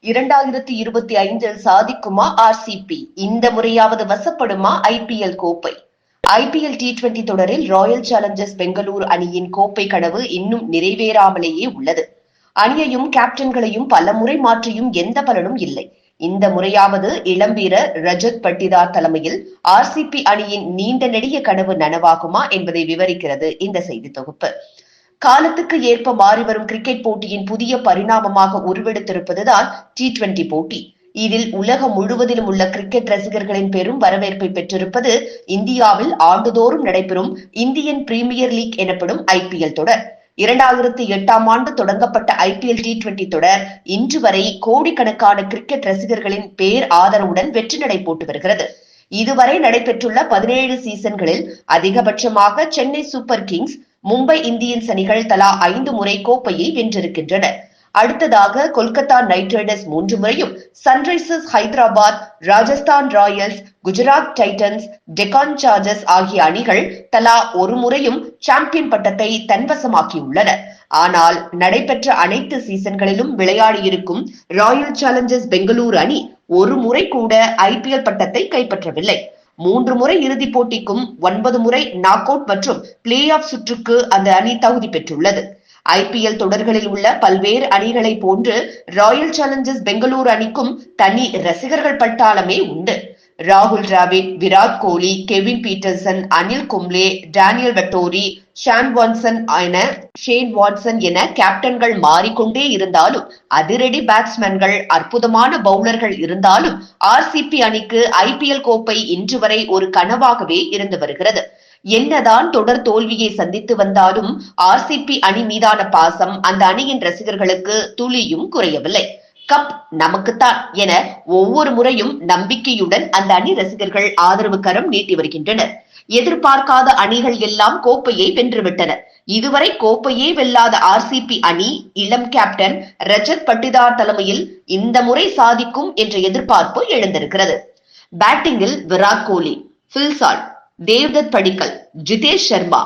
2025 சாதிக்குமா RCB? இந்த முறையாவது வசப்படுமா IPL கோப்பை? ஐபிஎல் T20 தொடரில் ராயல் சேலஞ்சர்ஸ் பெங்களூரு அணியின் கோப்பை கனவு இன்னும் நிறைவேறாமலேயே உள்ளது. அணியையும் கேப்டன்களையும் பல முறை மாற்றியும் எந்த பலனும் இல்லை. இந்த முறையாவது இளம் வீரர் ரஜத் பட்டிதார் தலைமையில் ஆர்சிபி அணியின் நீண்ட நெடிய கனவு நனவாகுமா என்பதை விவரிக்கிறது இந்த செய்தி தொகுப்பு. காலத்துக்கு ஏற்ப மாறிவரும் கிரிக்கெட் போட்டியின் புதிய பரிணாமமாக உருவெடுத்திருப்பதுதான் T20 போட்டி. இதில் உலகம் முழுவதிலும் உள்ள கிரிக்கெட் ரசிகர்களின் பெரும் வரவேற்பை பெற்றிருப்பது இந்தியாவில் ஆண்டுதோறும் நடைபெறும் இந்தியன் பிரீமியர் லீக் எனப்படும் IPL தொடர். 2008ஆம் ஆண்டு தொடங்கப்பட்ட IPL T20 தொடர் இன்று வரை கோடிக்கணக்கான கிரிக்கெட் ரசிகர்களின் பேர் ஆதரவுடன் வெற்றி நடை போட்டு வருகிறது. இதுவரை நடைபெற்றுள்ள 17 சீசன்களில் அதிகபட்சமாக Chennai super Kings, Mumbai Indians அணிகள் தலா 5 முறை கோப்பையை வென்றிருக்கின்றன. அடுத்ததாக கொல்கத்தா நைட் ரைடர்ஸ் 3 முறையும், Sunrisers Hyderabad, Rajasthan Royals, Gujarat Titans, Deccan chargers ஆகிய அணிகள் தலா 1 முறையும் சாம்பியன் பட்டத்தை தன்வசமாக்கியுள்ளன. ஆனால் நடைபெற்ற அனைத்து சீசன்களிலும் விளையாடியிருக்கும் ராயல் சேலஞ்சர்ஸ் பெங்களூரு அணி 1 முறை கூட IPL பட்டத்தை கைப்பற்றவில்லை. 3 முறை இறுதிப் போட்டிக்கும் 9 முறை நாக் அவுட் மற்றும் பிளே ஆஃப் சுற்றுக்கு அந்த அணி தகுதி பெற்றுள்ளது. IPL தொடர்களில் உள்ள பல்வேறு அணிகளை போன்று ராயல் சேலஞ்சர்ஸ் பெங்களூரு அணிக்கும் தனி ரசிகர்கள் பட்டாளமே உண்டு. ராகுல் Dravid, Virat Kohli, Kevin Pietersen, Anil Kumble, Daniel Vettori, Shane Watson என கேப்டன்கள் மாறிக்கொண்டே இருந்தாலும், அதிரடி பேட்ஸ்மேன்கள், அற்புதமான பவுலர்கள் இருந்தாலும் ஆர்சிபி அணிக்கு IPL கோப்பை இன்று வரை ஒரு கனவாகவே இருந்து வருகிறது. என்னதான் தொடர் தோல்வியை சந்தித்து வந்தாலும் ஆர்சிபி அணி மீதான பாசம் அந்த அணியின் ரசிகர்களுக்கு துளியும் குறையவில்லை. கப் நமக்குத்தான் என ஒவ்வொரு முறையும் நம்பிக்கையுடன் அந்த அணி ரசிகர்கள் ஆதரவு கரம் நீட்டி வருகின்றனர். எதிர்பார்க்காத அணிகள் எல்லாம் கோப்பையை வென்றுவிட்டனர். இதுவரை கோப்பையே வெல்லாத ஆர்சிபி அணி இளம் கேப்டன் ரஜத் பட்டிதார் தலைமையில் இந்த முறை சாதிக்கும் என்ற எதிர்பார்ப்பு எழுந்திருக்கிறது. பேட்டிங்கில் Virat Kohli, Phil Salt, Devdutt Padikkal, Jitesh Sharma.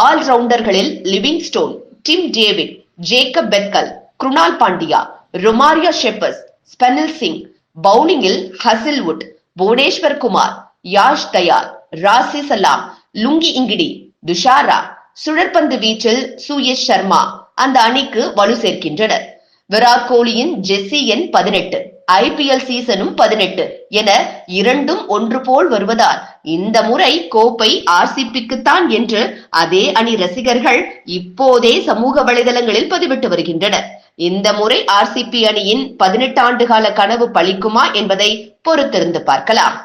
All ரவுண்டர்களில் Livingstone, Tim David, Jacob Bethell, Krunal Pandya, Romario Shepherd, Swapnil Singh. பவுலிங்கில் ஹசில்வுட், புவனேஸ்வர் குமார், யாஷ் தயார், ராசி சலாம், லுங்கி இங்கிடி, துஷாரா. சுழற்பந்து வீச்சில் சுயேஷ் சர்மா அந்த அணிக்கு வலு சேர்க்கின்றனர். விராட் கோலியின் ஜெர்சி எண் 18, IPL சீசனும் 18 என இரண்டும் ஒன்று போல் வருவதால் இந்த முறை கோப்பை ஆர்சிபிக்குத்தான் என்று அதே அணி ரசிகர்கள் இப்போதே சமூக வலைதளங்களில் பதிவிட்டு வருகின்றனர். இந்த முறை ஆர்சிபி அணியின் 18 ஆண்டுகால கனவு பலிக்குமா என்பதை பொறுத்திருந்து பார்க்கலாம்.